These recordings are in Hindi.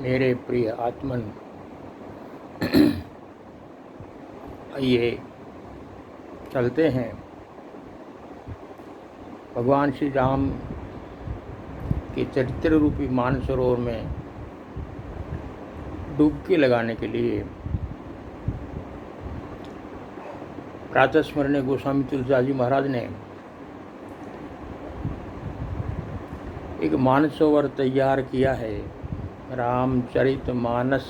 मेरे प्रिय आत्मन, आइए चलते हैं भगवान श्री राम के चरित्र रूपी मानसरोवर में डुबकी लगाने के लिए। प्रातः स्मरणीय गोस्वामी तुलसीदास जी महाराज ने एक मानसरोवर तैयार किया है। रामचरित मानस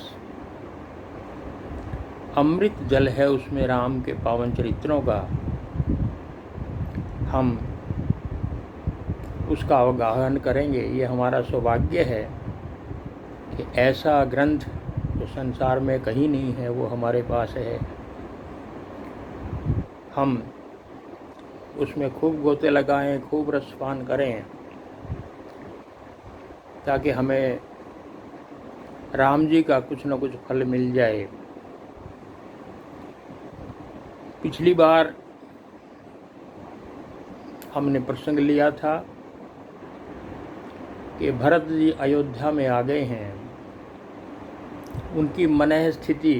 अमृत जल है, उसमें राम के पावन चरित्रों का हम उसका अवगाहन करेंगे। ये हमारा सौभाग्य है कि ऐसा ग्रंथ जो संसार में कहीं नहीं है वो हमारे पास है। हम उसमें खूब गोते लगाएं, खूब रसपान करें, ताकि हमें राम जी का कुछ न कुछ फल मिल जाए। पिछली बार हमने प्रसंग लिया था कि भरत जी अयोध्या में आ गए हैं। उनकी मनः स्थिति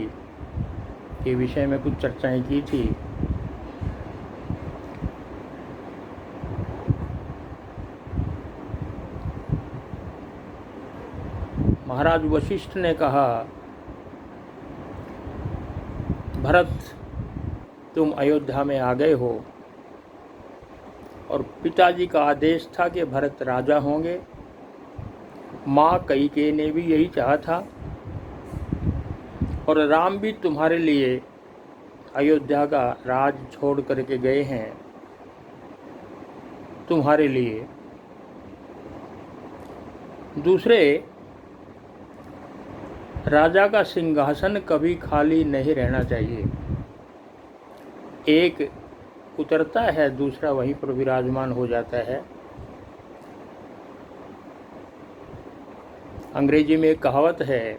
के विषय में कुछ चर्चाएं की थी। महाराज वशिष्ठ ने कहा, भरत तुम अयोध्या में आ गए हो और पिताजी का आदेश था कि भरत राजा होंगे। माँ कैकेयी ने भी यही चाहा था और राम भी तुम्हारे लिए अयोध्या का राज छोड़ करके गए हैं। तुम्हारे लिए दूसरे राजा का सिंहासन कभी खाली नहीं रहना चाहिए। एक उतरता है, दूसरा वहीं पर विराजमान हो जाता है। अंग्रेजी में एक कहावत है,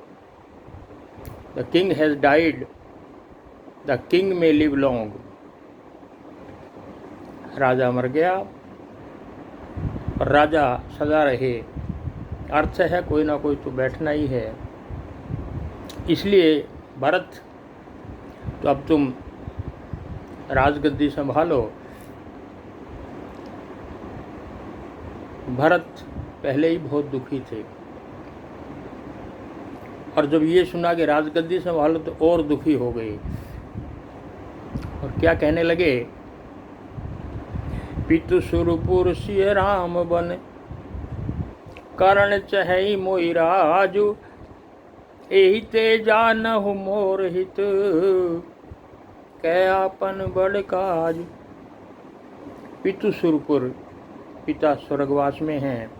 the king has died, the king में लिव लॉन्ग। राजा मर गया और राजा सदा रहे। अर्थ है कोई ना कोई तो बैठना ही है। इसलिए भरत, तो अब तुम राजगद्दी संभालो। भरत पहले ही बहुत दुखी थे और जब ये सुना कि राजगद्दी संभालो तो और दुखी हो गए और क्या कहने लगे, पितु सुरपुर सिय राम बन, करण चहई मोहि राजु, एहि ते जानहु मोर हित, कै आपन बड़ काज। पितु सुरपुर, पिता स्वर्गवास में हैं,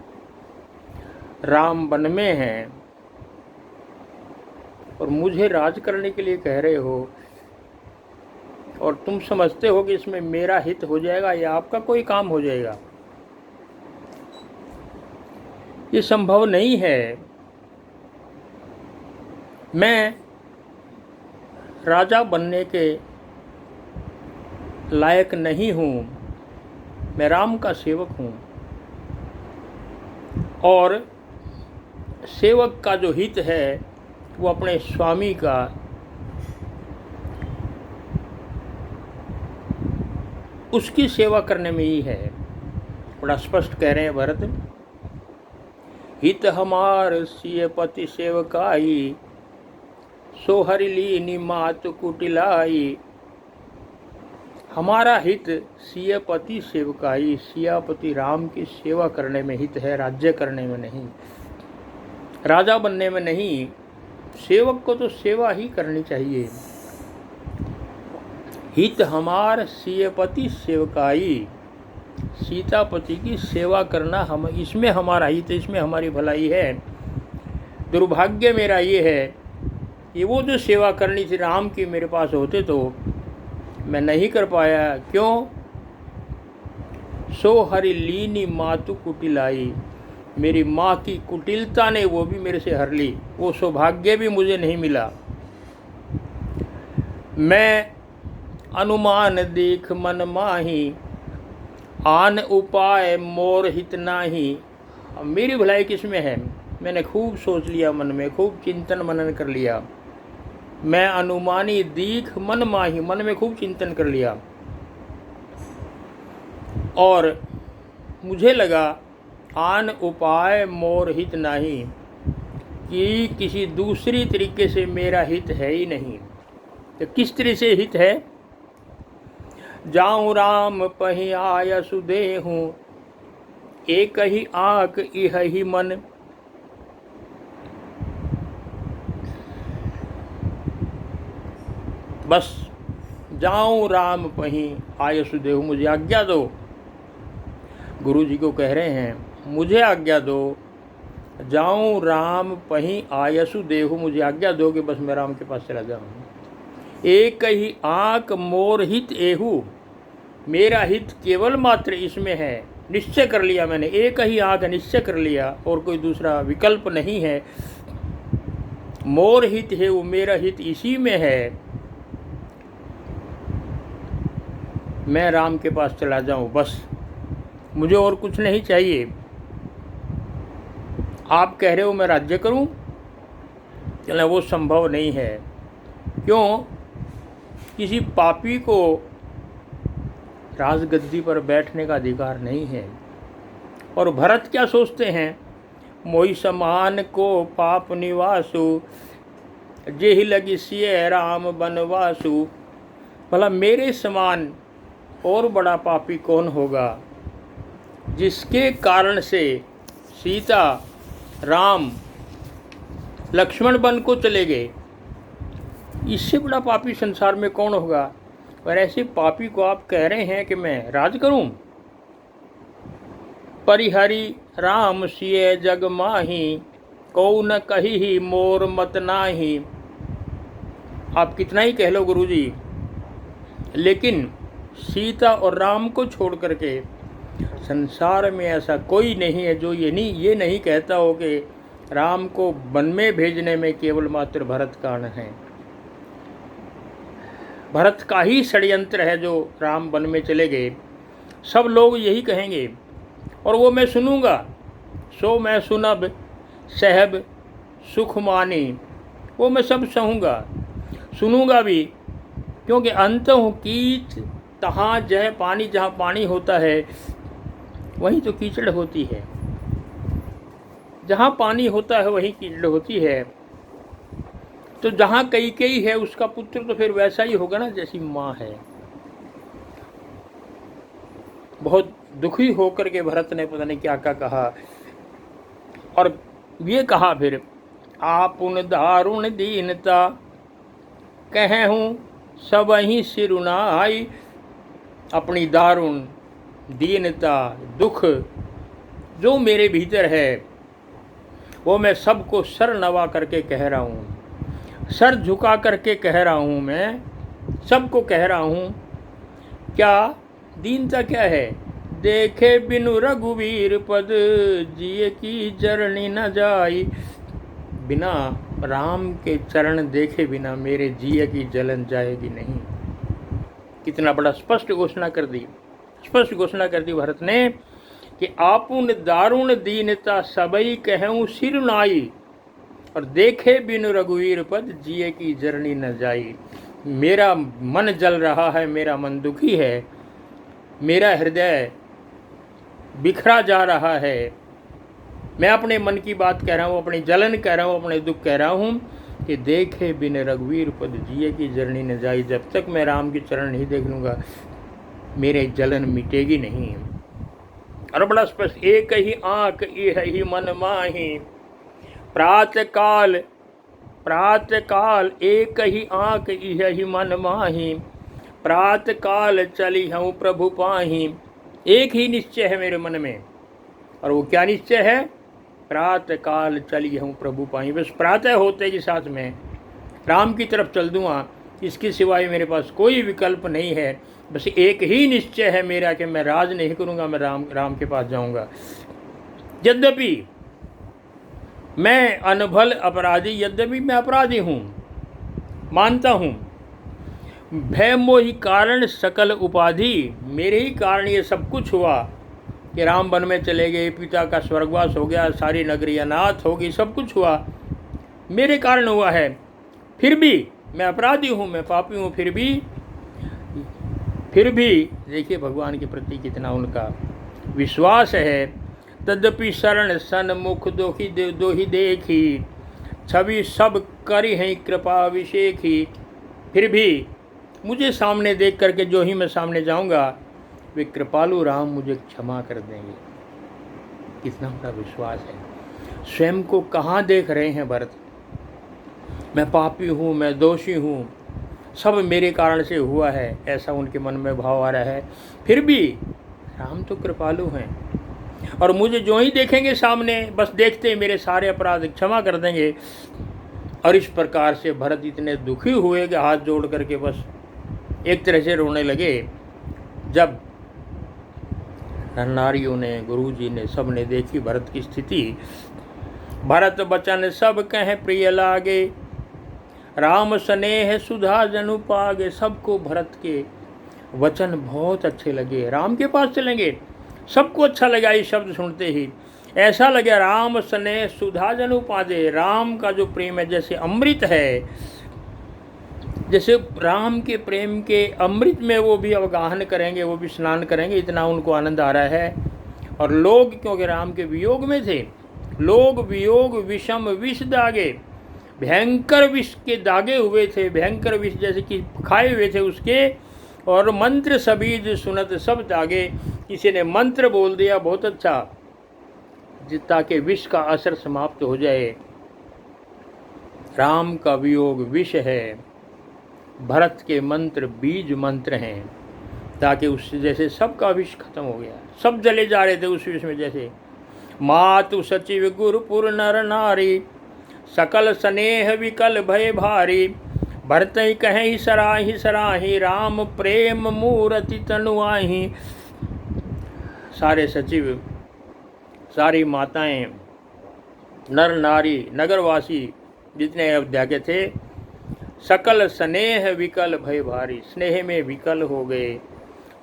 राम वन में हैं और मुझे राज करने के लिए कह रहे हो और तुम समझते हो कि इसमें मेरा हित हो जाएगा या आपका कोई काम हो जाएगा। ये संभव नहीं है। मैं राजा बनने के लायक नहीं हूँ। मैं राम का सेवक हूँ और सेवक का जो हित है वो अपने स्वामी का उसकी सेवा करने में ही है। बड़ा स्पष्ट कह रहे हैं भरत, हित हमार सिय पति सेवकाई, सो हरि लीनी मातु कुटिलाई। हमारा हित सियापति सेवकाई, सियापति राम की सेवा करने में हित है, राज्य करने में नहीं, राजा बनने में नहीं। सेवक को तो सेवा ही करनी चाहिए। हित हमार सियपति सेवकाई, सीतापति की सेवा करना हम, इसमें हमारा हित, इसमें हमारी भलाई है। दुर्भाग्य मेरा ये है कि वो जो सेवा करनी थी राम की मेरे पास होते तो मैं नहीं कर पाया। क्यों? सो हरि लीनी मातु कुटिलाई, मेरी माँ की कुटिलता ने वो भी मेरे से हर ली। वो सौभाग्य भी मुझे नहीं मिला। मैं अनुमान देख मन माही, आन उपाय मोर हित नाही। मेरी भलाई किस में है? मैंने खूब सोच लिया मन में, खूब चिंतन मनन कर लिया। मैं अनुमानी दीख मन माही, मन में खूब चिंतन कर लिया और मुझे लगा आन उपाय मोर हित नहीं, कि किसी दूसरी तरीके से मेरा हित है ही नहीं। तो किस तरह से हित है? जाऊं राम पही आय सुदेहूँ, एक ही आँख इह ही मन। बस जाऊं राम पही आय सुदेहूँ, मुझे आज्ञा दो। गुरु जी को कह रहे हैं, मुझे आज्ञा दो, जाऊं राम पही आयसु देहु, मुझे आज्ञा दो कि बस मैं राम के पास चला जाऊं। एक ही आँख मोर हित एहू, मेरा हित केवल मात्र इसमें है। निश्चय कर लिया मैंने, एक ही आँख निश्चय कर लिया और कोई दूसरा विकल्प नहीं है। मोर हित है वो, मेरा हित इसी में है, मैं राम के पास चला जाऊं, बस मुझे और कुछ नहीं चाहिए। आप कह रहे हो मैं राज्य करूं, चले वो संभव नहीं है। क्यों? किसी पापी को राजगद्दी पर बैठने का अधिकार नहीं है। और भरत क्या सोचते हैं? मोहि समान को पाप निवासु, जेहि लगी सिय राम बनवासु। भला मेरे समान और बड़ा पापी कौन होगा, जिसके कारण से सीता राम लक्ष्मण बन को चले गए। इससे बड़ा पापी संसार में कौन होगा? और ऐसे पापी को आप कह रहे हैं कि मैं राज करूं। परिहरि राम सिय जग माही, को न कही ही मोर मत नाही। आप कितना ही कह लो गुरुजी, लेकिन सीता और राम को छोड़ करके संसार में ऐसा कोई नहीं है जो ये नहीं कहता हो कि राम को वन में भेजने में केवल मात्र भरत कारण है। भरत का ही षड्यंत्र है जो राम वन में चले गए। सब लोग यही कहेंगे और वो मैं सुनूंगा। सो मैं सुनब सहब सुख मानी, वो मैं सब सहूँगा, सुनूंगा भी, क्योंकि अंत हूँ कीच तहाँ जह पानी, जहाँ पानी होता है वहीं तो कीचड़ होती है। जहाँ पानी होता है वहीं कीचड़ होती है। तो जहाँ कैकेयी है उसका पुत्र तो फिर वैसा ही होगा ना जैसी माँ है। बहुत दुखी होकर के भरत ने पता नहीं क्या क्या कहा और ये कहा फिर, आपुन दारुण दीनता कहूँ सब ही सिरुनाई। अपनी दारुण दीनता दुख जो मेरे भीतर है वो मैं सबको सर नवा करके कह रहा हूँ, सर झुका करके कह रहा हूँ, मैं सबको कह रहा हूँ। क्या दीनता क्या है? देखे बिनु रघुवीर पद, जिए की जरनी न जाई। बिना राम के चरण देखे बिना मेरे जिए की जलन जाएगी नहीं। कितना बड़ा स्पष्ट घोषणा कर दी, स्पष्ट घोषणा कर दी भरत ने कि आपुन दारुण दीनता सबई कहूँ सिरुनाई, और देखे बिनु रघुवीर पद, जिए की जरनी न जाई। मेरा मन जल रहा है, मेरा मन दुखी है, मेरा हृदय बिखरा जा रहा है। मैं अपने मन की बात कह रहा हूँ, अपनी जलन कह रहा हूँ, अपने दुख कह रहा हूँ कि देखे बिन रघुवीर पद, जिए की जरनी न जाई। जब तक मैं राम के चरण नहीं देख लूँगा मेरे जलन मिटेगी नहीं। और बड़ा स्पष्ट, एक ही आँख इह ही मन माही, प्रातः काल एक ही आँख इह ही मन माही, प्रातः काल चली हूँ प्रभु पाही। एक ही निश्चय है मेरे मन में, और वो क्या निश्चय है? प्रातः काल चली हूँ प्रभु पाही। बस प्रातः होते के साथ में राम की तरफ चल दूँगा, इसके सिवाय मेरे पास कोई विकल्प नहीं है। बस एक ही निश्चय है मेरा कि मैं राज नहीं करूँगा, मैं राम के पास जाऊँगा। यद्यपि मैं अनभल अपराधी, यद्यपि मैं अपराधी हूँ, मानता हूँ। भय मोहि कारण सकल उपाधि, मेरे ही कारण ये सब कुछ हुआ। कि राम वन में चले गए, पिता का स्वर्गवास हो गया, सारी नगरी अनाथ हो गई, सब कुछ हुआ मेरे कारण हुआ है। फिर भी मैं अपराधी हूँ, मैं पापी हूँ, फिर भी देखिए भगवान के प्रति कितना उनका विश्वास है। तद्यपि शरण सन्मुख दोही देखी, छवि सब करी हैं कृपा अभिषेकी। फिर भी मुझे सामने देख करके जो ही मैं सामने जाऊंगा वे कृपालु राम मुझे क्षमा कर देंगे। कितना बड़ा विश्वास है। स्वयं को कहाँ देख रहे हैं भरत? मैं पापी हूँ, मैं दोषी हूँ, सब मेरे कारण से हुआ है, ऐसा उनके मन में भाव आ रहा है। फिर भी राम तो कृपालु हैं और मुझे जो ही देखेंगे सामने, बस देखते ही मेरे सारे अपराध क्षमा कर देंगे। और इस प्रकार से भरत इतने दुखी हुए कि हाथ जोड़ करके बस एक तरह से रोने लगे। जब नारियों ने, गुरुजी ने, सब ने देखी भरत की स्थिति, भरत बचन सब कहे प्रिय लागे, राम स्नेह सुधा जनु पागे। सबको भरत के वचन बहुत अच्छे लगे। राम के पास चलेंगे, सबको अच्छा लगा ये शब्द सुनते ही। ऐसा लगे राम स्नेह सुधा जनु पागे। राम का जो प्रेम है जैसे अमृत है, जैसे राम के प्रेम के अमृत में वो भी अवगाहन करेंगे, वो भी स्नान करेंगे, इतना उनको आनंद आ रहा है। और लोग क्योंकि राम के वियोग में थे, लोग वियोग विषम विष दागे, भयंकर विष के दागे हुए थे, भयंकर विष जैसे कि खाए हुए थे उसके। और मंत्र सबीज सुनत सब दागे, किसी ने मंत्र बोल दिया बहुत अच्छा, ताकि विष का असर समाप्त हो जाए। राम का वियोग विष है, भरत के मंत्र बीज मंत्र हैं, ताकि उससे जैसे सबका विष खत्म हो गया, सब जले जा रहे थे उस विष में। जैसे मातु सचिव गुरुपुर नर नारी, सकल स्नेह विकल भय भारी, भरत कहीं सराही सराही, राम प्रेम मूर्ति तनुआही। सारे सचिव, सारी माताएं, नर नारी, नगरवासी जितने अयोध्या के थे, सकल स्नेह विकल भय भारी, स्नेह में विकल हो गए।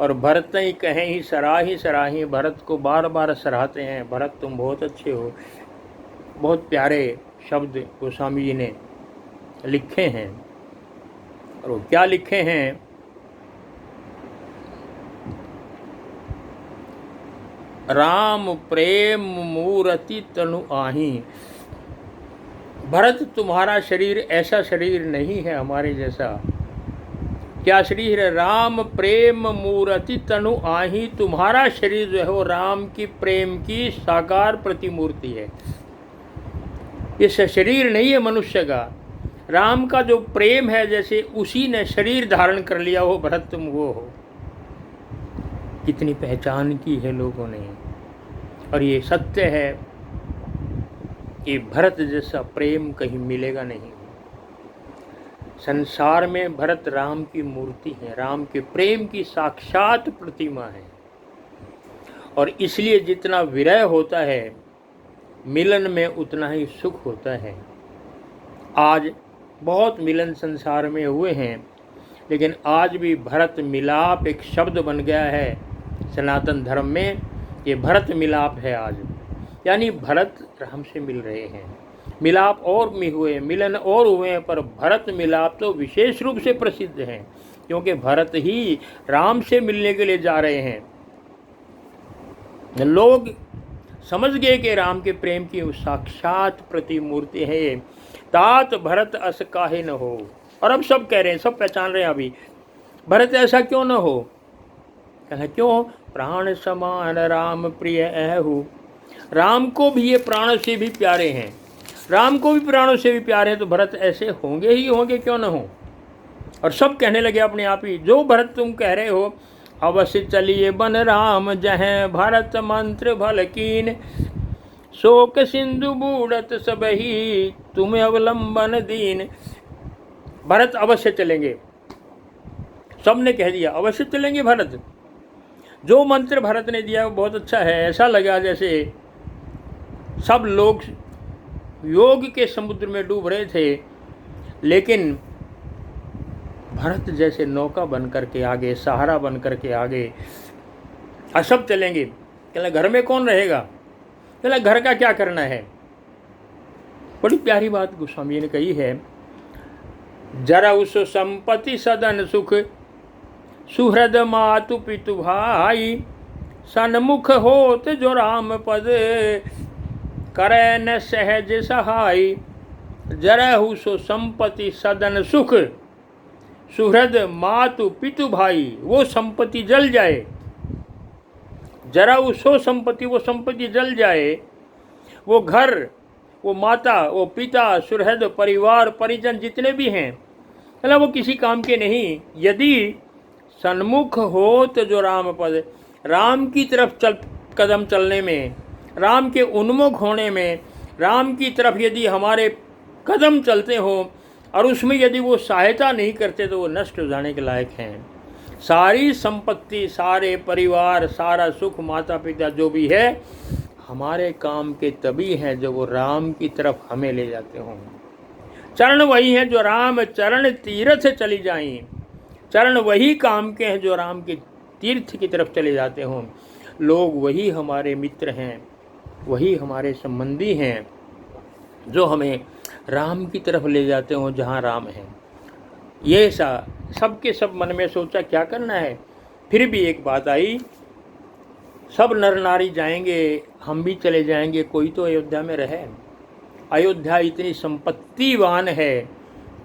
और भरत ही कहें ही सराही सराही, भरत को बार बार सराहते हैं, भरत तुम बहुत अच्छे हो। बहुत प्यारे शब्द गोस्वामी जी ने लिखे हैं। और वो क्या लिखे हैं? राम प्रेम मूर्ति तनु आही। भरत तुम्हारा शरीर ऐसा शरीर नहीं है हमारे जैसा। क्या शरीर है? राम प्रेम मूर्ति तनु आही। तुम्हारा शरीर जो है वो राम की प्रेम की साकार प्रतिमूर्ति है। ये शरीर नहीं है मनुष्य का। राम का जो प्रेम है जैसे उसी ने शरीर धारण कर लिया हो, भरत तुम वो हो। कितनी पहचान की है लोगों ने। और ये सत्य है कि भरत जैसा प्रेम कहीं मिलेगा नहीं। संसार में भरत राम की मूर्ति है, राम के प्रेम की साक्षात प्रतिमा है। और इसलिए जितना विरह होता है मिलन में उतना ही सुख होता है। आज बहुत मिलन संसार में हुए हैं, लेकिन आज भी भरत मिलाप एक शब्द बन गया है सनातन धर्म में। ये भरत मिलाप है आज, यानी भरत राम से मिल रहे हैं। मिलाप और भी हुए, मिलन और हुए हैं, पर भरत मिलाप तो विशेष रूप से प्रसिद्ध हैं, क्योंकि भरत ही राम से मिलने के लिए जा रहे हैं। लोग समझ गए कि राम के प्रेम की साक्षात प्रतिमूर्ति है ये। तात भरत अस काहे न हो। और अब सब कह रहे हैं, सब पहचान रहे हैं अभी, भरत ऐसा क्यों न हो। कहना क्यों? प्राण समान राम प्रिय ऐहु। राम को भी ये प्राणों से भी प्यारे हैं, राम को भी प्राणों से भी प्यारे हैं, तो भरत ऐसे होंगे ही होंगे, क्यों न हो। और सब कहने लगे अपने आप ही, जो भरत तुम कह रहे हो, अवश्य चलिए बन राम जहाँ भरत मंत्र भलकीन, शोक सिंधु बूढ़त सबही तुम्हें अवलंबन दीन। भरत अवश्य चलेंगे, सबने कह दिया अवश्य चलेंगे भरत। जो मंत्र भरत ने दिया वो बहुत अच्छा है। ऐसा लगा जैसे सब लोग योग के समुद्र में डूब रहे थे, लेकिन भरत जैसे नौका बन करके आगे, सहारा बन करके आगे। सब चलेंगे। कहला घर में कौन रहेगा? कहला घर का क्या करना है? बड़ी प्यारी बात गोस्वामी ने कही है, जरा उस संपत्ति सदन सुख सुहृद मातु पितु भाई, सन्मुख होत जो राम पद करे न सहज सहाय। जरा सो संपत्ति सदन सुख सुहृद मातु पितु भाई, वो संपत्ति जल जाए। जरा सो संपत्ति, वो संपत्ति जल जाए, वो घर, वो माता, वो पिता, सुहृद, परिवार, परिजन जितने भी हैं, मतलब वो किसी काम के नहीं। यदि सन्मुख हो तो जो राम पद, राम की तरफ कदम चलने में, राम के उन्मुख होने में, राम की तरफ यदि हमारे कदम चलते हो और उसमें यदि वो सहायता नहीं करते तो वो नष्ट हो जाने के लायक हैं। सारी संपत्ति, सारे परिवार, सारा सुख, माता पिता जो भी है, हमारे काम के तभी हैं जो वो राम की तरफ हमें ले जाते हों। चरण वही हैं जो राम चरण तीर्थ चली जाएं। चरण वही काम के हैं जो राम के तीर्थ की तरफ चले जाते हों। लोग वही हमारे मित्र हैं, वही हमारे संबंधी हैं जो हमें राम की तरफ ले जाते हों जहाँ राम है। ये सबके सब मन में सोचा क्या करना है। फिर भी एक बात आई, सब नर नारी जाएंगे, हम भी चले जाएंगे, कोई तो अयोध्या में रहे। अयोध्या इतनी संपत्तिवान है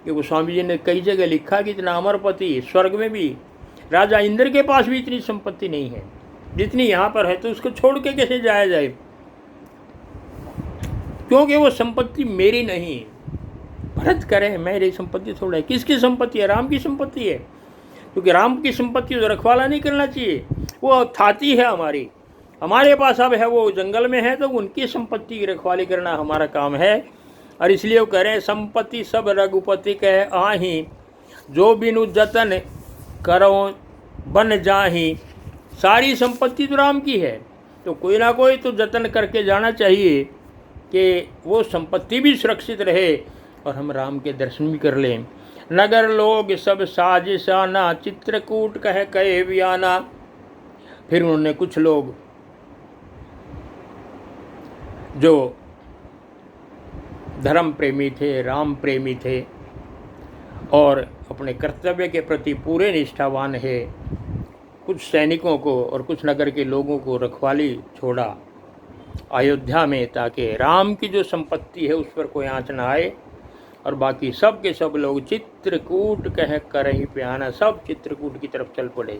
कि गोस्वामी जी ने कई जगह लिखा कि इतना अमरपति स्वर्ग में भी, राजा इंद्र के पास भी इतनी संपत्ति नहीं है जितनी यहाँ पर है, तो उसको छोड़ के कैसे जाया जाए? क्योंकि वो संपत्ति मेरी नहीं। भरत करे मेरी संपत्ति थोड़ा है। किसकी संपत्ति है? राम की संपत्ति है। क्योंकि राम की संपत्ति तो रखवाला नहीं करना चाहिए, वो थाती है हमारी। हमारे पास अब है, वो जंगल में है, तो उनकी संपत्ति की रखवाली करना हमारा काम है। और इसलिए वो कह रहे हैं, संपत्ति सब रघुपति कह आही, जो बिनु जतन करो बन जाही। सारी संपत्ति तो राम की है, तो कोई ना कोई तो जतन करके जाना चाहिए कि वो संपत्ति भी सुरक्षित रहे और हम राम के दर्शन भी कर लें। नगर लोग सब साजिशाना, चित्रकूट कह कहे वियाना। फिर उन्होंने कुछ लोग जो धर्म प्रेमी थे, राम प्रेमी थे और अपने कर्तव्य के प्रति पूरे निष्ठावान है, कुछ सैनिकों को और कुछ नगर के लोगों को रखवाली छोड़ा अयोध्या में, ताकि राम की जो संपत्ति है उस पर कोई आँच न आए। और बाकी सब के सब लोग चित्रकूट कह कर ही प्याना, सब चित्रकूट की तरफ चल पड़े।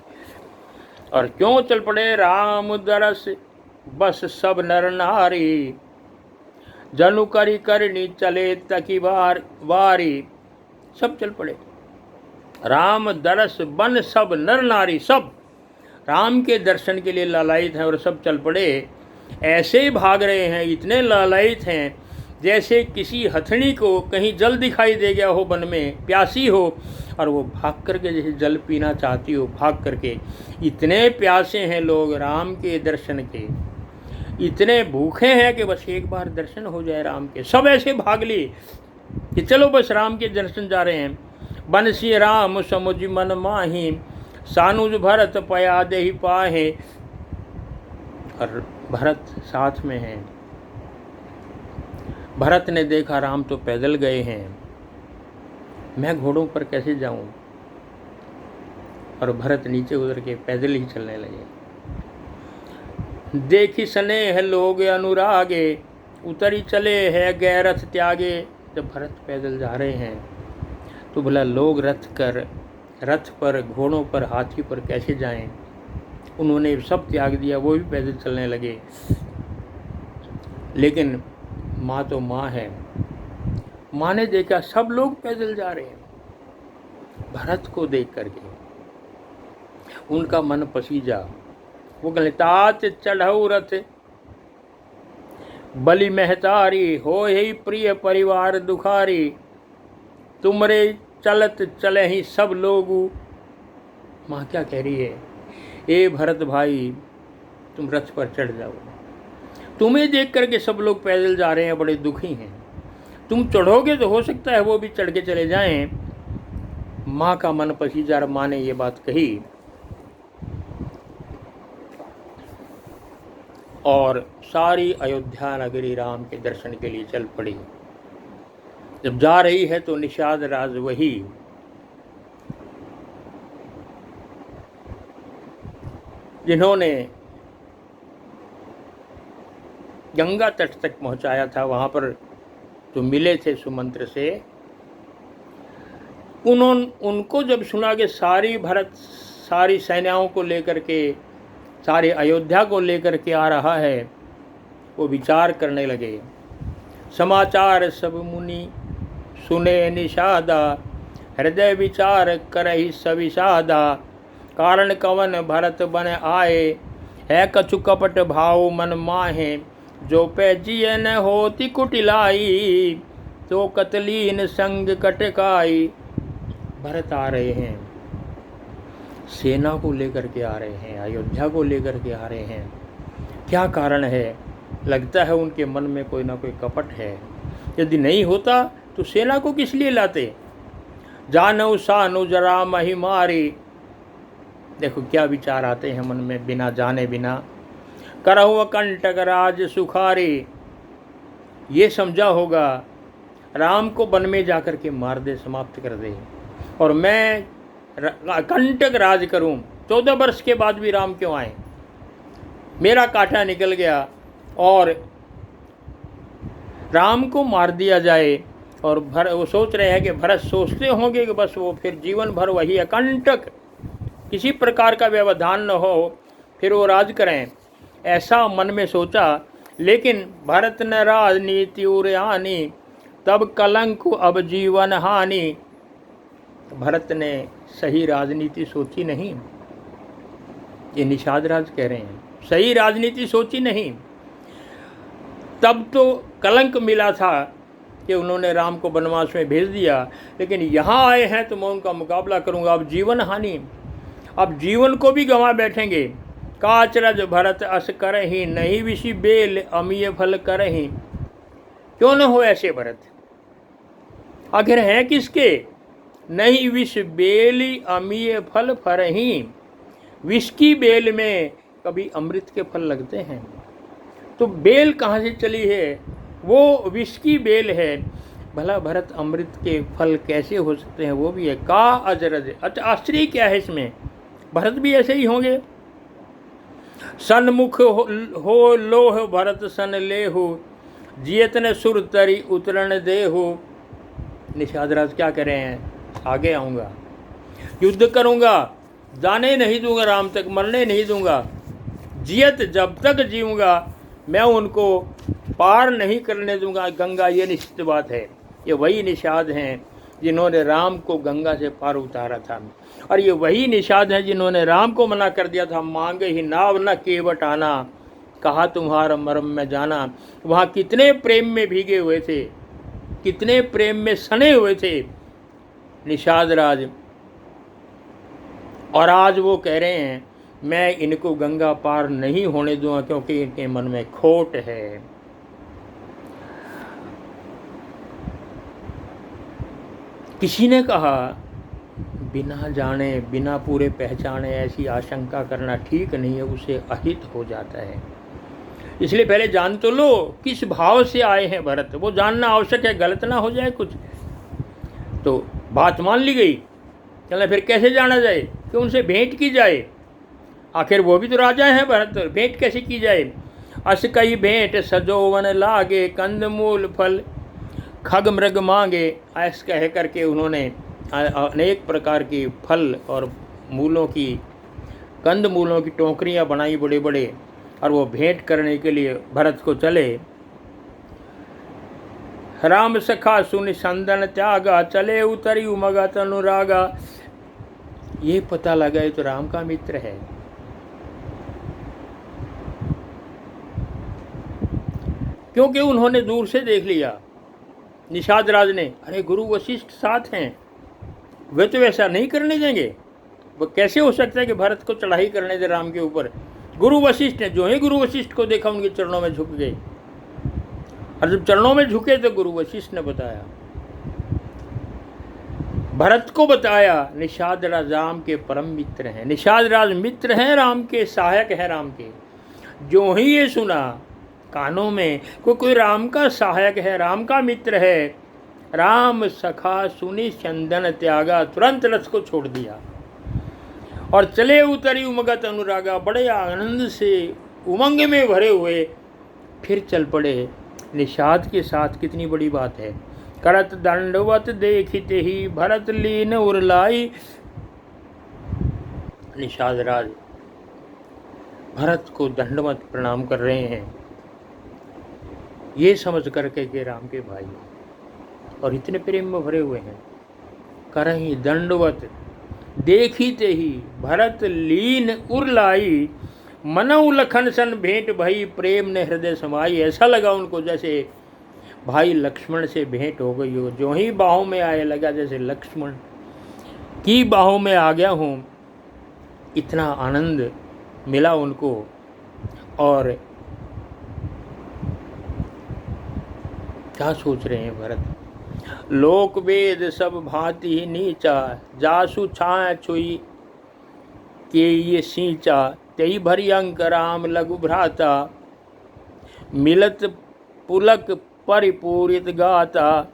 और क्यों चल पड़े? राम दरस बस सब नर नारी, जनु करी करनी चले तकी वारी। सब चल पड़े। राम दरस बन सब नर नारी, सब राम के दर्शन के लिए लालायित हैं और सब चल पड़े। ऐसे भाग रहे हैं, इतने लालायित हैं जैसे किसी हथनी को कहीं जल दिखाई दे गया हो, वन में प्यासी हो और वो भाग करके जैसे जल पीना चाहती हो, भाग करके। इतने प्यासे हैं लोग राम के दर्शन के, इतने भूखे हैं कि बस एक बार दर्शन हो जाए राम के। सब ऐसे भाग लिए कि चलो बस राम के दर्शन जा रहे हैं। बंसी राम समुझ मन माही, सानुज भरत पया देहि पाहे। और भरत साथ में हैं। भरत ने देखा राम तो पैदल गए हैं, मैं घोड़ों पर कैसे जाऊं? और भरत नीचे उतर के पैदल ही चलने लगे। देखी स्नेह लोग अनुरागे, उतरी चले है गै रथ त्यागे। जब भरत पैदल जा रहे हैं तो भला लोग रथ पर, घोड़ों पर, हाथी पर कैसे जाएं? उन्होंने सब त्याग दिया, वो भी पैदल चलने लगे। लेकिन माँ तो माँ है, माँ ने देखा सब लोग पैदल जा रहे हैं। भरत को देख करके उनका मन पसीजा। वो कहले, तात चढ़ऊ रथ बलि महतारी, हो ही प्रिय परिवार दुखारी। तुमरे चलत चले ही सब लोगू। माँ क्या कह रही है? ए भरत भाई, तुम रथ पर चढ़ जाओ। तुम्हें देख करके सब लोग पैदल जा रहे हैं, बड़े दुखी हैं। तुम चढ़ोगे तो हो सकता है वो भी चढ़ के चले जाएं। माँ का मन पसीजा। माँ ने ये बात कही। और सारी अयोध्या नगरी राम के दर्शन के लिए चल पड़ी। जब जा रही है तो निषाद राज वही जिन्होंने गंगा तट तक पहुंचाया था, वहां पर जो मिले थे सुमंत्र से, उनको जब सुना कि भरत सारी सेनाओं को लेकर के, सारे अयोध्या को लेकर के आ रहा है, वो विचार करने लगे। समाचार सब मुनि सुने निषादा, हृदय विचार करहि सविषादा। कारण कवन भरत बन आए, है कछु कपट भाव मन माहे। जो पे जिय न होती कुटिलाई, तो कतलीन संग कटकाई। भरत आ रहे हैं, सेना को लेकर के आ रहे हैं, अयोध्या को लेकर के आ रहे हैं। क्या कारण है? लगता है उनके मन में कोई ना कोई कपट है। यदि नहीं होता तो सेना को किस लिए लाते? जानऊ सानु जरा मही मारी। देखो क्या विचार आते हैं मन में बिना जाने बिना। करहु कंटक राज सुखारी। ये समझा होगा राम को वन में जाकर के मार दे, समाप्त कर दे, और मैं कंटक राज करूं। 14 वर्ष के बाद भी राम क्यों आए? मेरा कांटा निकल गया और राम को मार दिया जाए। और वो सोच रहे हैं कि भरत सोचते होंगे कि बस वो फिर जीवन भर वही अकंटक, किसी प्रकार का व्यवधान न हो, फिर वो राज करें, ऐसा मन में सोचा। लेकिन भरत न राजनीति उरयानी, तब कलंक अब जीवन हानि। भरत ने सही राजनीति सोची नहीं। ये निषाद राज कह रहे हैं, सही राजनीति सोची नहीं। तब तो कलंक मिला था कि उन्होंने राम को वनवास में भेज दिया, लेकिन यहाँ आए हैं तो मैं उनका मुकाबला करूँगा। अब जीवन हानि, अब जीवन को भी गंवा बैठेंगे। काचरज भरत अस करहि, नहीं विषि बेल अमीय फल करहि। क्यों न हो ऐसे भरत? आखिर हैं किसके? नहीं विष बेली अमीय फल फरहि। विष की बेल में कभी अमृत के फल लगते हैं? तो बेल कहाँ से चली है? वो विष की बेल है। भला भरत अमृत के फल कैसे हो सकते हैं? वो भी है का अजरज। अच्छा, आश्चर्य क्या है इसमें? भरत भी ऐसे ही होंगे। सन्मुख हो लोह भरत सन लेहु, जियत न सुर तरी उतरण देहु। निषाद राज क्या कह रहे हैं? आगे आऊँगा, युद्ध करूँगा, जाने नहीं दूंगा राम तक, मरने नहीं दूंगा। जियत जब तक जीऊँगा मैं उनको पार नहीं करने दूंगा गंगा। ये निश्चित बात है। ये वही निषाद हैं जिन्होंने राम को गंगा से पार उतारा था, और ये वही निषाद हैं जिन्होंने राम को मना कर दिया था, मांगे ही नाव न केवट आना, कहा तुम्हारा मर्म में जाना। वहाँ कितने प्रेम में भीगे हुए थे, कितने प्रेम में सने हुए थे निषाद राज, और आज वो कह रहे हैं मैं इनको गंगा पार नहीं होने दूंगा क्योंकि इनके मन में खोट है। किसी ने कहा बिना जाने बिना पूरे पहचाने ऐसी आशंका करना ठीक नहीं है, उसे अहित हो जाता है। इसलिए पहले जान तो लो किस भाव से आए हैं भरत, वो जानना आवश्यक है, गलत ना हो जाए कुछ। तो बात मान ली गई, चलो फिर कैसे जाना जाए कि उनसे भेंट की जाए। आखिर वो भी तो राजा हैं भरत, भेंट कैसे की जाए। अस कई भेंट सजोवन लागे, कंदमूल फल खग मृग मांगे। ऐस कह करके उन्होंने अनेक प्रकार की फल और मूलों की, कंद मूलों की टोकरियाँ बनाई बड़े बड़े, और वो भेंट करने के लिए भरत को चले। राम सखा सुन संदन त्यागा, चले उतरी उमगा तनुरागा। ये पता लगा ये तो राम का मित्र है। क्योंकि उन्होंने दूर से देख लिया निषाद राज ने, अरे गुरु वशिष्ठ साथ हैं, वे तो ऐसा नहीं करने देंगे। वो कैसे हो सकता है कि भरत को चढ़ाई करने दे राम के ऊपर। गुरु वशिष्ठ ने, जो ही गुरु वशिष्ठ को देखा उनके चरणों में झुक गए, और जब चरणों में झुके तो गुरु वशिष्ठ ने बताया, भरत को बताया निषाद राज राम के परम मित्र हैं। निषाद राज मित्र हैं राम के, सहायक हैं राम के। जो ही ये सुना कानों में कोई राम का सहायक है, राम का मित्र है, राम सखा सुनी चंदन त्यागा, तुरंत रथ को छोड़ दिया और चले उतरी उमगत अनुरागा। बड़े आनंद से उमंग में भरे हुए फिर चल पड़े निषाद के साथ। कितनी बड़ी बात है। करत दंडवत देखते ही भरत लीन उरलाई। निषाद राज भरत को दंडवत प्रणाम कर रहे हैं, ये समझ करके कि राम के भाई और इतने प्रेम में भरे हुए हैं। करही दंडवत देखते ही भरत लीन उरलाई। मनऊ लखन सन भेंट भई प्रेम ने हृदय समाई। ऐसा लगा उनको जैसे भाई लक्ष्मण से भेंट हो गई हो। जो ही बाहों में आए लगा जैसे लक्ष्मण की बाहों में आ गया हूँ। इतना आनंद मिला उनको। और क्या सोच रहे हैं भरत? लोक वेद सब भांति ही नीचा, जासु छाया छुई के ये सींचा। तई भरी अंक राम लघु भ्राता, मिलत पुलक परिपूरित गाता।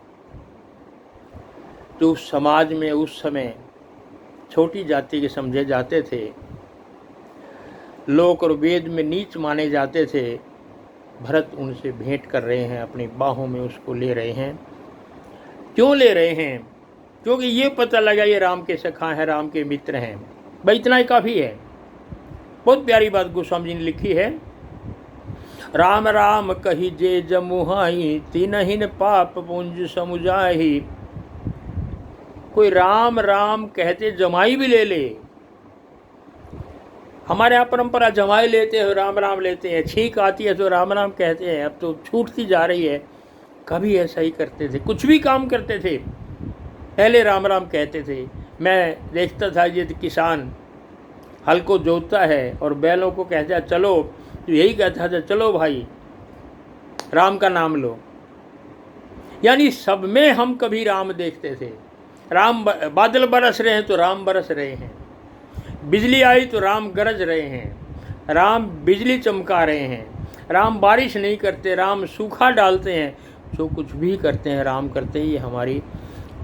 जो समाज में उस समय छोटी जाति के समझे जाते थे, लोक और वेद में नीच माने जाते थे, भरत उनसे भेंट कर रहे हैं, अपनी बाहों में उसको ले रहे हैं। क्यों ले रहे हैं? क्योंकि ये पता लगा ये राम के सखा हैं, राम के मित्र हैं। भाई इतना ही काफ़ी है। बहुत प्यारी बात गोस्वामी जी ने लिखी है। राम राम कही जे जमुहाई, तीनहिन पाप पुंज समुझाही। कोई राम राम कहते जमाई भी ले ले। हमारे यहाँ परंपरा जमाई लेते हैं, राम राम लेते हैं। छींक आती है तो राम राम कहते हैं। अब तो छूटती जा रही है। कभी ऐसा ही करते थे, कुछ भी काम करते थे पहले राम राम कहते थे। मैं देखता था ये किसान हल को जोतता है और बैलों को कहता है चलो, तो यही कहता था चलो भाई राम का नाम लो। यानी सब में हम कभी राम देखते थे। राम बादल बरस रहे हैं तो राम बरस रहे हैं, बिजली आई तो राम गरज रहे हैं, राम बिजली चमका रहे हैं, राम बारिश नहीं करते, राम सूखा डालते हैं। जो कुछ भी करते हैं राम करते ही। हमारी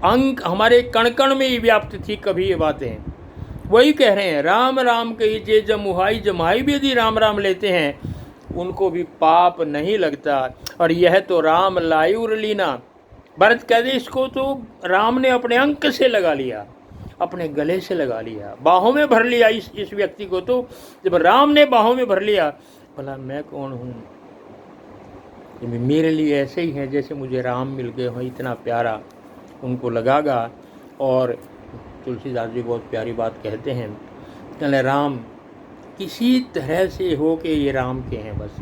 हमारे कण कण में ही व्याप्त थी कभी ये बातें। वही कह रहे हैं राम राम कही जे जमुहाई। जमाई भी यदि राम राम लेते हैं उनको भी पाप नहीं लगता। और यह तो राम लाई उरलीना। भरत कहते इसको तो राम ने अपने अंक से लगा लिया, अपने गले से लगा लिया, बाहों में भर लिया इस व्यक्ति को। तो जब राम ने बाहों में भर लिया, भला मैं कौन हूँ? मेरे लिए ऐसे ही है जैसे मुझे राम मिल गए हों। इतना प्यारा उनको लगागा। और तुलसीदास जी बहुत प्यारी बात कहते हैं, कहले राम किसी तरह से हो के ये राम के हैं बस।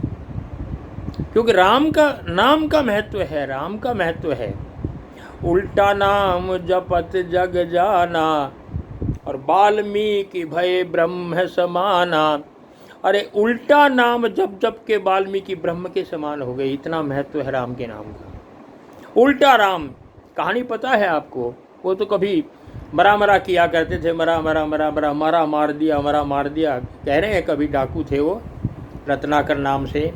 क्योंकि राम का नाम का महत्व है, राम का महत्व है। उल्टा नाम जपत जग जाना, और वाल्मीकि भय ब्रह्म समाना। अरे उल्टा नाम जप जप के वाल्मीकि ब्रह्म के समान हो गए। इतना महत्व है राम के नाम का। उल्टा राम, कहानी पता है आपको? वो तो कभी मरा मरा किया करते थे, मरा मरा मरा मरा, मारा मार दिया, मरा मार दिया। कह रहे हैं कभी डाकू थे वो रत्नाकर नाम से,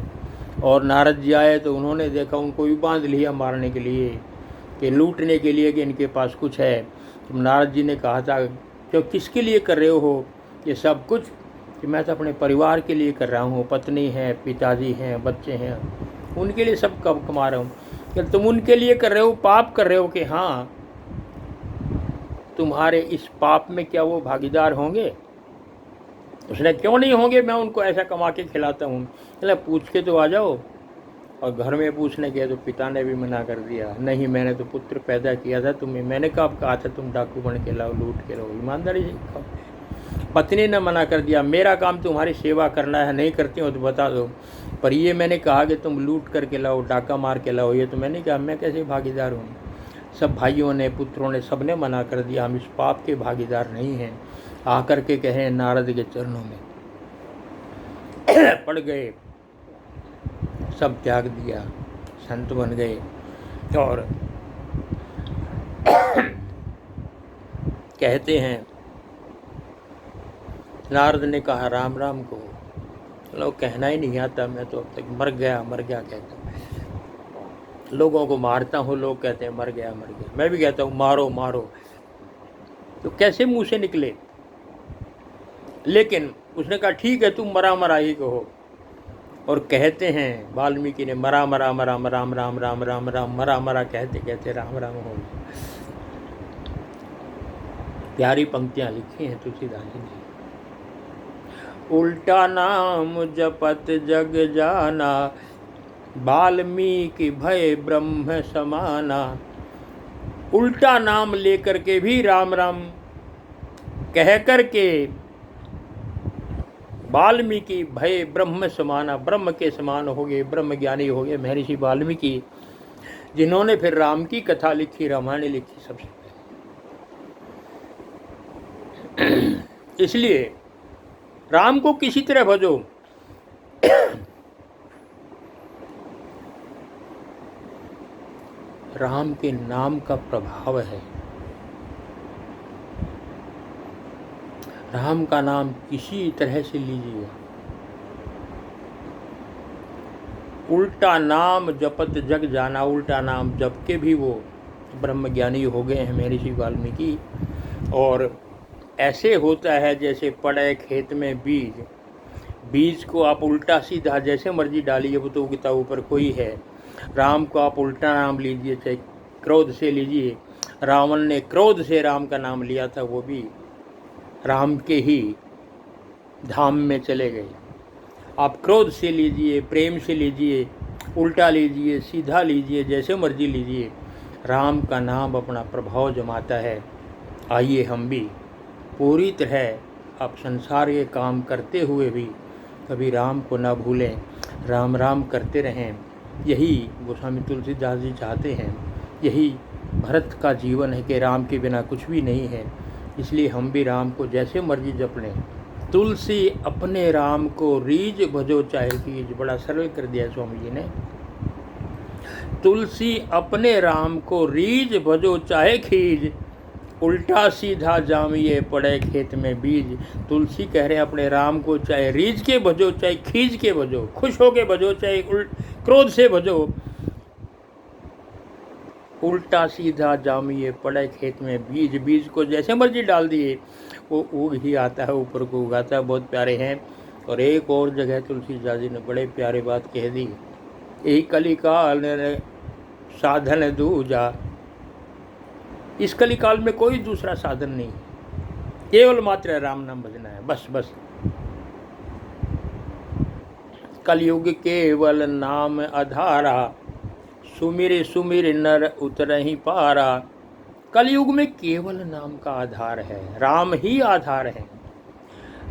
और नारद जी आए तो उन्होंने देखा, उनको भी बांध लिया मारने के लिए, कि लूटने के लिए कि इनके पास कुछ है। तो नारद जी ने कहा था क्यों किसके लिए कर रहे हो ये सब कुछ? कि मैं तो अपने परिवार के लिए कर रहा हूँ। पत्नी है, पिताजी हैं, बच्चे हैं, उनके लिए सब कब कमा रहा हूँ। कि तुम उनके लिए कर रहे हो, पाप कर रहे हो। कि हाँ, तुम्हारे इस पाप में क्या वो भागीदार होंगे? उसने क्यों नहीं होंगे, मैं उनको ऐसा कमा के खिलाता हूँ। मतलब पूछ के तो आ जाओ। और घर में पूछने के तो पिता ने भी मना कर दिया, नहीं मैंने तो पुत्र पैदा किया था तुम्हें, मैंने कब कहा था तुम डाकू बन के लाओ, लूट के लाओ, ईमानदारी से खाओ। पत्नी ने मना कर दिया, मेरा काम तुम्हारी सेवा करना है, नहीं करती हो तो बता दो, पर ये मैंने कहा कि तुम लूट करके लाओ, डाका मार के लाओ, ये तो मैंने कहा, मैं कैसे भागीदार हूँ? सब भाइयों ने, पुत्रों ने, सब ने मना कर दिया, हम इस पाप के भागीदार नहीं हैं। आकर के कहे नारद के चरणों में पड़ गए, सब त्याग दिया, संत बन गए। और कहते हैं नारद ने कहा राम राम को, लोग कहना ही नहीं आता, मैं तो अब तक मर गया कहता हूँ। लोगों को मारता हूँ, लोग कहते हैं मर गया। मैं भी कहता हूँ मारो मारो, तो कैसे मुंह से निकले? लेकिन उसने कहा ठीक है, तुम मरा ही कहो। और कहते हैं वाल्मीकि ने मरा राम राम राम राम राम मरा कहते कहते राम राम हो गया। प्यारी पंक्तियां लिखी हैं तुलसीदास जी ने। उल्टा नाम जपत जग जाना, वाल्मीकि भय ब्रह्म समाना। उल्टा नाम लेकर के भी राम राम कह करके वाल्मीकि भय ब्रह्म समाना, ब्रह्म के समान हो गए, ब्रह्म ज्ञानी हो गए महर्षि वाल्मीकि, जिन्होंने फिर राम की कथा लिखी, रामायण लिखी सबसे पहले। इसलिए राम को किसी तरह भजो। राम के नाम का प्रभाव है। राम का नाम किसी तरह से लीजिए। उल्टा नाम जपत जग जाना, उल्टा नाम जप के भी वो ब्रह्मज्ञानी हो गए हैं महर्षि वाल्मीकि। और ऐसे होता है जैसे पड़े खेत में बीज को आप उल्टा सीधा जैसे मर्जी डालिए, वो तो उगता ऊपर कोई है। राम को आप उल्टा नाम लीजिए, चाहे क्रोध से लीजिए। रावण ने क्रोध से राम का नाम लिया था, वो भी राम के ही धाम में चले गए। आप क्रोध से लीजिए, प्रेम से लीजिए, उल्टा लीजिए, सीधा लीजिए, जैसे मर्जी लीजिए, राम का नाम अपना प्रभाव जमाता है। आइए हम भी पूरी तरह आप संसार के काम करते हुए भी कभी राम को न भूलें, राम राम करते रहें। यही गोस्वामी तुलसीदास जी चाहते हैं, यही भरत का जीवन है कि राम के बिना कुछ भी नहीं है। इसलिए हम भी राम को जैसे मर्जी जप लें। तुलसी अपने राम को रीज भजो चाहे कीज, बड़ा सरल कर दिया स्वामी जी ने। तुलसी अपने राम को रीज भजो चाहे खीज, उल्टा सीधा जामिए पड़े खेत में बीज। तुलसी कह रहे हैं अपने राम को चाहे रीझ के भजो चाहे खींच के भजो, खुश होके भजो चाहे क्रोध से भजो, उल्टा सीधा जामिए पड़े खेत में बीज। बीज को जैसे मर्जी डाल दिए वो उग ही आता है, ऊपर को उगाता है। बहुत प्यारे हैं। और एक और जगह तुलसीदास जी ने बड़े प्यारे बात कह दी, यही कलिकाल साधन दूजा। इस कलिकाल में कोई दूसरा साधन नहीं, केवल मात्र राम नाम भजना है, बस। कलयुग केवल नाम आधारा, सुमिर सुमिर नर उतरहि पारा। कलयुग में केवल नाम का आधार है, राम ही आधार है,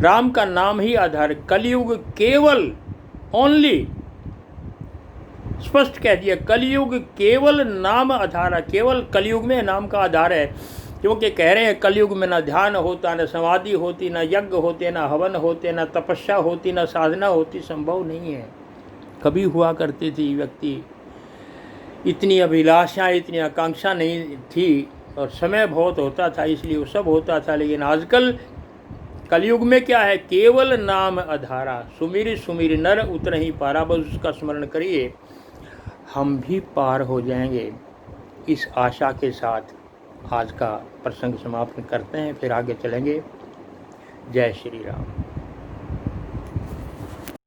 राम का नाम ही आधार। कलयुग केवल, ओनली, स्पष्ट कह दिया, कलयुग केवल नाम आधार। केवल कलयुग में नाम का आधार है, क्योंकि कह रहे हैं कलयुग में ना ध्यान होता, ना समाधि होती, ना यज्ञ होते, ना हवन होते, ना तपस्या होती, ना साधना होती, संभव नहीं है। कभी हुआ करती थी, व्यक्ति इतनी अभिलाषा, इतनी आकांक्षा नहीं थी, और समय बहुत होता था, इसलिए वो सब होता था। लेकिन आजकल कलयुग में क्या है, केवल नाम आधारा, सुमिर सुमिर नर उतरहि पारा। बस उसका स्मरण करिए, हम भी पार हो जाएंगे। इस आशा के साथ आज का प्रसंग समाप्त करते हैं, फिर आगे चलेंगे। जय श्री राम।